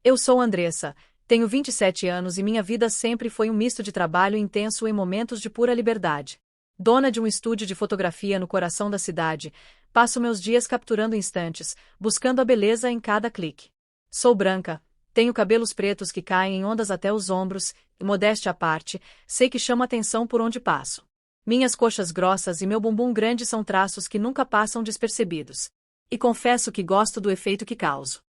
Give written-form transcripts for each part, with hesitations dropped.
Eu sou Andressa, tenho 27 anos e minha vida sempre foi um misto de trabalho intenso e momentos de pura liberdade. Dona de um estúdio de fotografia no coração da cidade, passo meus dias capturando instantes, buscando a beleza em cada clique. Sou branca, tenho cabelos pretos que caem em ondas até os ombros, e modéstia à parte, sei que chamo atenção por onde passo. Minhas coxas grossas e meu bumbum grande são traços que nunca passam despercebidos. E confesso que gosto do efeito que causo.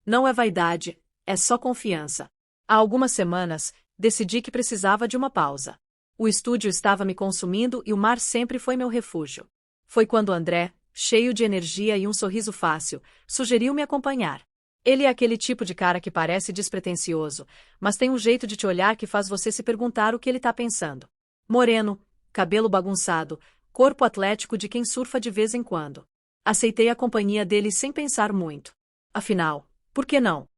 Não é vaidade, é só confiança. Há algumas semanas, decidi que precisava de uma pausa. O estúdio estava me consumindo e o mar sempre foi meu refúgio. Foi quando André, cheio de energia e um sorriso fácil, sugeriu me acompanhar. Ele é aquele tipo de cara que parece despretensioso, mas tem um jeito de te olhar que faz você se perguntar o que ele tá pensando. Moreno, cabelo bagunçado, corpo atlético de quem surfa de vez em quando. Aceitei a companhia dele sem pensar muito. Afinal, por que não?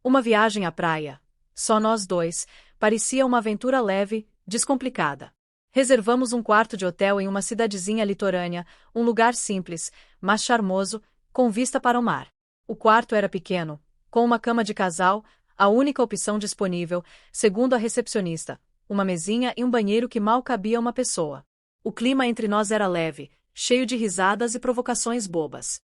Uma viagem à praia, só nós dois, parecia uma aventura leve, descomplicada. Reservamos um quarto de hotel em uma cidadezinha litorânea, um lugar simples, mas charmoso, com vista para o mar. O quarto era pequeno, com uma cama de casal, a única opção disponível, segundo a recepcionista, uma mesinha e um banheiro que mal cabia uma pessoa. O clima entre nós era leve, cheio de risadas e provocações bobas.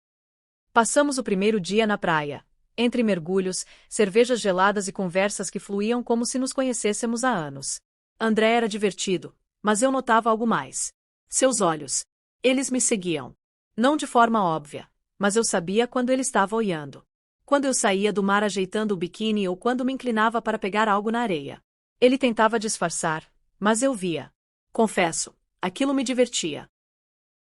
Passamos o primeiro dia na praia, entre mergulhos, cervejas geladas e conversas que fluíam como se nos conhecêssemos há anos. André era divertido, mas eu notava algo mais. Seus olhos. Eles me seguiam. Não de forma óbvia, mas eu sabia quando ele estava olhando. Quando eu saía do mar ajeitando o biquíni ou quando me inclinava para pegar algo na areia. Ele tentava disfarçar, mas eu via. Confesso, aquilo me divertia.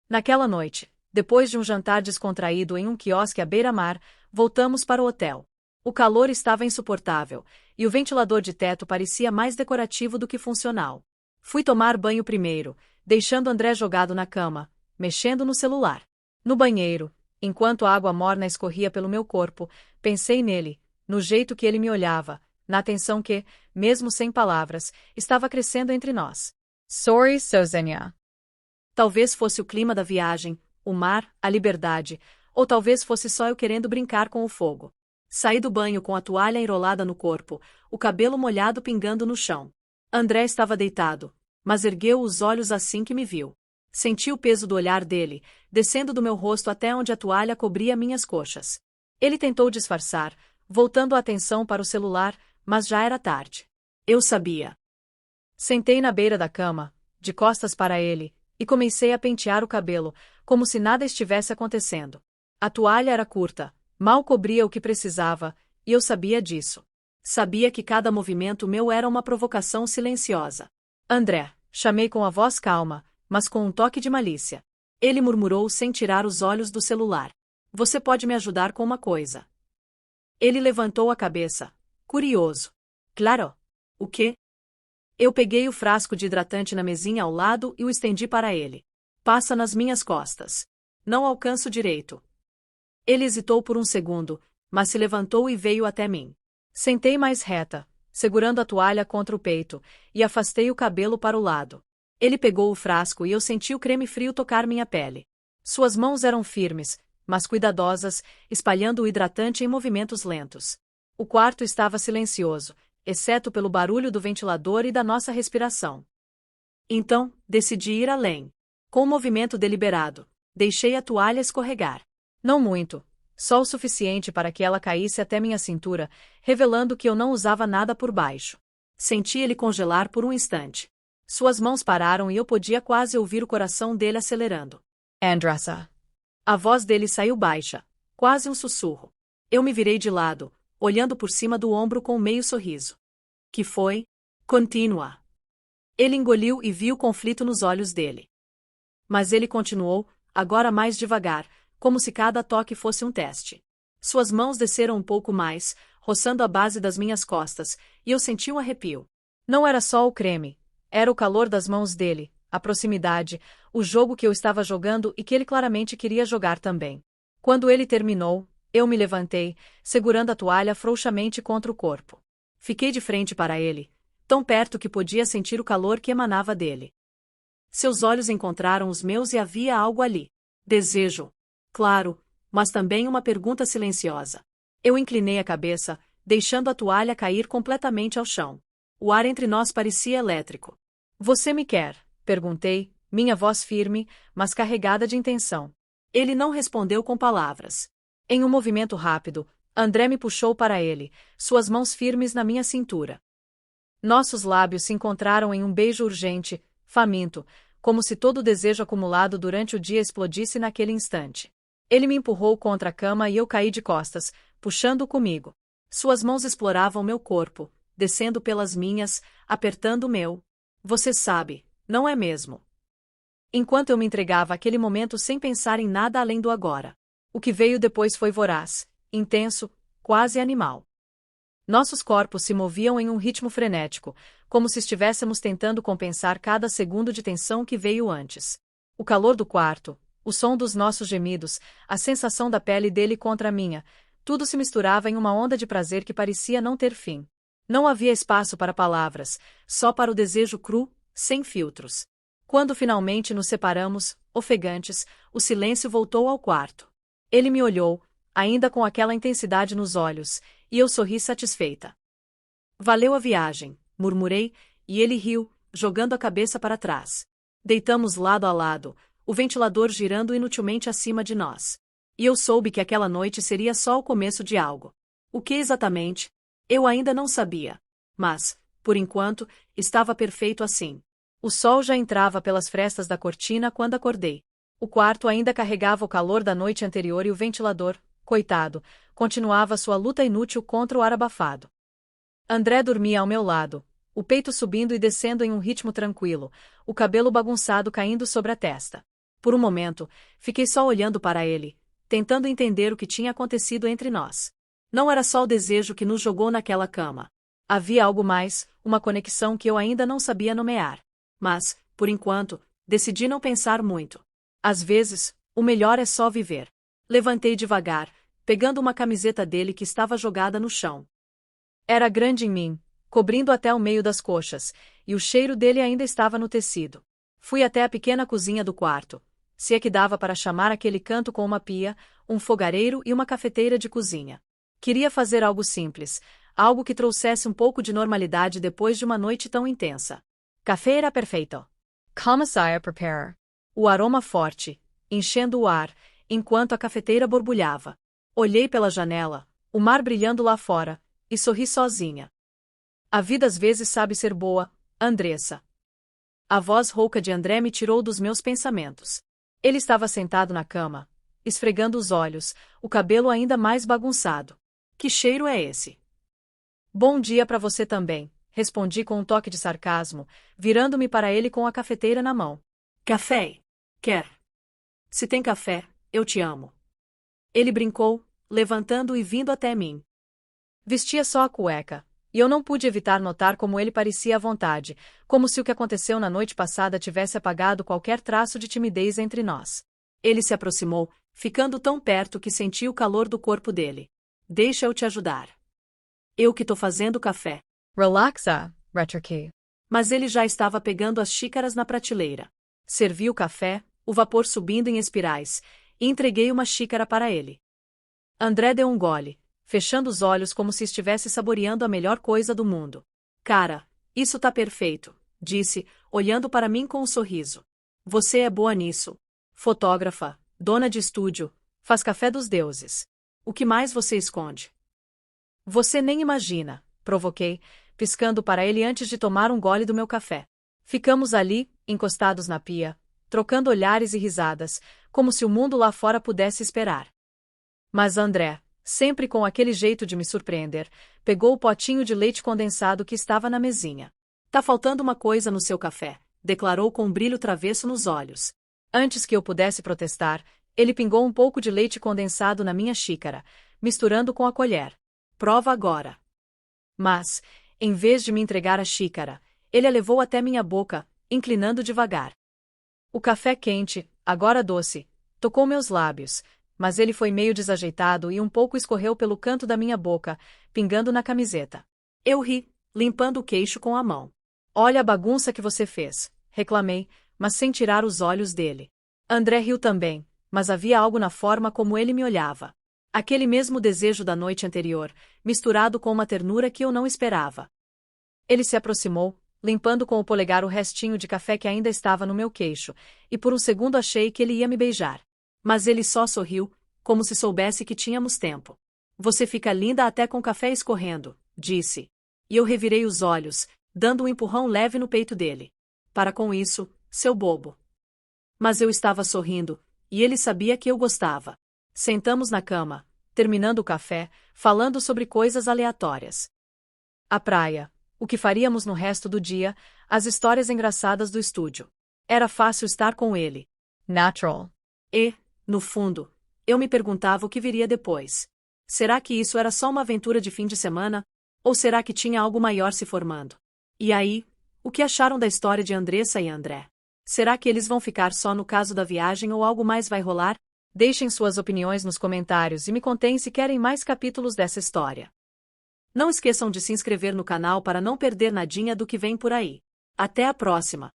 Naquela noite, depois de um jantar descontraído em um quiosque à beira-mar, voltamos para o hotel. O calor estava insuportável, e o ventilador de teto parecia mais decorativo do que funcional. Fui tomar banho primeiro, deixando André jogado na cama, mexendo no celular. No banheiro, enquanto a água morna escorria pelo meu corpo, pensei nele, no jeito que ele me olhava, na atenção que, mesmo sem palavras, estava crescendo entre nós. Sorry, Sozenia. Talvez fosse o clima da viagem, o mar, a liberdade, ou talvez fosse só eu querendo brincar com o fogo. Saí do banho com a toalha enrolada no corpo, o cabelo molhado pingando no chão. André estava deitado, mas ergueu os olhos assim que me viu. Senti o peso do olhar dele, descendo do meu rosto até onde a toalha cobria minhas coxas. Ele tentou disfarçar, voltando a atenção para o celular, mas já era tarde. Eu sabia. Sentei na beira da cama, de costas para ele, e comecei a pentear o cabelo, como se nada estivesse acontecendo. A toalha era curta, mal cobria o que precisava, e eu sabia disso. Sabia que cada movimento meu era uma provocação silenciosa. André, chamei com a voz calma, mas com um toque de malícia. Ele murmurou sem tirar os olhos do celular. Você pode me ajudar com uma coisa. Ele levantou a cabeça, curioso. Claro. O quê? Eu peguei o frasco de hidratante na mesinha ao lado e o estendi para ele. Passa nas minhas costas. Não alcanço direito. Ele hesitou por um segundo, mas se levantou e veio até mim. Sentei mais reta, segurando a toalha contra o peito, e afastei o cabelo para o lado. Ele pegou o frasco e eu senti o creme frio tocar minha pele. Suas mãos eram firmes, mas cuidadosas, espalhando o hidratante em movimentos lentos. O quarto estava silencioso, exceto pelo barulho do ventilador e da nossa respiração. Então, decidi ir além. Com um movimento deliberado, deixei a toalha escorregar. Não muito, só o suficiente para que ela caísse até minha cintura, revelando que eu não usava nada por baixo. Senti ele congelar por um instante. Suas mãos pararam e eu podia quase ouvir o coração dele acelerando. Andressa. A voz dele saiu baixa, quase um sussurro. Eu me virei de lado, olhando por cima do ombro com um meio sorriso. Que foi? Continua. Ele engoliu e viu o conflito nos olhos dele. Mas ele continuou, agora mais devagar, como se cada toque fosse um teste. Suas mãos desceram um pouco mais, roçando a base das minhas costas, e eu senti um arrepio. Não era só o creme, era o calor das mãos dele, a proximidade, o jogo que eu estava jogando e que ele claramente queria jogar também. Quando ele terminou, eu me levantei, segurando a toalha frouxamente contra o corpo. Fiquei de frente para ele, tão perto que podia sentir o calor que emanava dele. Seus olhos encontraram os meus e havia algo ali. Desejo. Claro, mas também uma pergunta silenciosa. Eu inclinei a cabeça, deixando a toalha cair completamente ao chão. O ar entre nós parecia elétrico. Você me quer? Perguntei, minha voz firme, mas carregada de intenção. Ele não respondeu com palavras. Em um movimento rápido, André me puxou para ele, suas mãos firmes na minha cintura. Nossos lábios se encontraram em um beijo urgente, faminto, como se todo o desejo acumulado durante o dia explodisse naquele instante. Ele me empurrou contra a cama e eu caí de costas, puxando-o comigo. Suas mãos exploravam meu corpo, descendo pelas minhas, apertando o meu. Você sabe, não é mesmo? Enquanto eu me entregava àquele momento sem pensar em nada além do agora. O que veio depois foi voraz, intenso, quase animal. Nossos corpos se moviam em um ritmo frenético, como se estivéssemos tentando compensar cada segundo de tensão que veio antes. O calor do quarto, o som dos nossos gemidos, a sensação da pele dele contra a minha, tudo se misturava em uma onda de prazer que parecia não ter fim. Não havia espaço para palavras, só para o desejo cru, sem filtros. Quando finalmente nos separamos, ofegantes, o silêncio voltou ao quarto. Ele me olhou, ainda com aquela intensidade nos olhos, e eu sorri satisfeita. Valeu a viagem, murmurei, e ele riu, jogando a cabeça para trás. Deitamos lado a lado, o ventilador girando inutilmente acima de nós. E eu soube que aquela noite seria só o começo de algo. O que exatamente? Eu ainda não sabia. Mas, por enquanto, estava perfeito assim. O sol já entrava pelas frestas da cortina quando acordei. O quarto ainda carregava o calor da noite anterior e o ventilador, coitado, continuava sua luta inútil contra o ar abafado. André dormia ao meu lado, o peito subindo e descendo em um ritmo tranquilo, o cabelo bagunçado caindo sobre a testa. Por um momento, fiquei só olhando para ele, tentando entender o que tinha acontecido entre nós. Não era só o desejo que nos jogou naquela cama. Havia algo mais, uma conexão que eu ainda não sabia nomear. Mas, por enquanto, decidi não pensar muito. Às vezes, o melhor é só viver. Levantei devagar, pegando uma camiseta dele que estava jogada no chão. Era grande em mim, cobrindo até o meio das coxas, e o cheiro dele ainda estava no tecido. Fui até a pequena cozinha do quarto, se é que dava para chamar aquele canto com uma pia, um fogareiro e uma cafeteira de cozinha. Queria fazer algo simples, algo que trouxesse um pouco de normalidade depois de uma noite tão intensa. Café era perfeito. Commissar prepare. O aroma forte, enchendo o ar, enquanto a cafeteira borbulhava. Olhei pela janela, o mar brilhando lá fora, e sorri sozinha. A vida às vezes sabe ser boa, Andressa. A voz rouca de André me tirou dos meus pensamentos. Ele estava sentado na cama, esfregando os olhos, o cabelo ainda mais bagunçado. Que cheiro é esse? Bom dia para você também, respondi com um toque de sarcasmo, virando-me para ele com a cafeteira na mão. Café? Quer? Se tem café, eu te amo. Ele brincou, levantando e vindo até mim. Vestia só a cueca, e eu não pude evitar notar como ele parecia à vontade, como se o que aconteceu na noite passada tivesse apagado qualquer traço de timidez entre nós. Ele se aproximou, ficando tão perto que senti o calor do corpo dele. Deixa eu te ajudar. Eu que tô fazendo café. Relaxa, retruquei. Mas ele já estava pegando as xícaras na prateleira. Servi o café, o vapor subindo em espirais, e entreguei uma xícara para ele. André deu um gole, fechando os olhos como se estivesse saboreando a melhor coisa do mundo. Cara, isso tá perfeito, disse, olhando para mim com um sorriso. Você é boa nisso. Fotógrafa, dona de estúdio, faz café dos deuses. O que mais você esconde? Você nem imagina, provoquei, piscando para ele antes de tomar um gole do meu café. Ficamos ali, encostados na pia, trocando olhares e risadas, como se o mundo lá fora pudesse esperar. Mas André, sempre com aquele jeito de me surpreender, pegou o potinho de leite condensado que estava na mesinha. Tá faltando uma coisa no seu café, declarou com um brilho travesso nos olhos. Antes que eu pudesse protestar, ele pingou um pouco de leite condensado na minha xícara, misturando com a colher. Prova agora. Mas, em vez de me entregar a xícara, ele a levou até minha boca, inclinando devagar. O café quente, agora doce, tocou meus lábios, mas ele foi meio desajeitado e um pouco escorreu pelo canto da minha boca, pingando na camiseta. Eu ri, limpando o queixo com a mão. Olha a bagunça que você fez, reclamei, mas sem tirar os olhos dele. André riu também, mas havia algo na forma como ele me olhava. Aquele mesmo desejo da noite anterior, misturado com uma ternura que eu não esperava. Ele se aproximou, limpando com o polegar o restinho de café que ainda estava no meu queixo, e por um segundo achei que ele ia me beijar. Mas ele só sorriu, como se soubesse que tínhamos tempo. Você fica linda até com café escorrendo, disse. E eu revirei os olhos, dando um empurrão leve no peito dele. Para com isso, seu bobo. Mas eu estava sorrindo, e ele sabia que eu gostava. Sentamos na cama, terminando o café, falando sobre coisas aleatórias. A praia, o que faríamos no resto do dia, as histórias engraçadas do estúdio. Era fácil estar com ele. Natural. E, no fundo, eu me perguntava o que viria depois. Será que isso era só uma aventura de fim de semana? Ou será que tinha algo maior se formando? E aí, o que acharam da história de Andressa e André? Será que eles vão ficar só no caso da viagem ou algo mais vai rolar? Deixem suas opiniões nos comentários e me contem se querem mais capítulos dessa história. Não esqueçam de se inscrever no canal para não perder nadinha do que vem por aí. Até a próxima.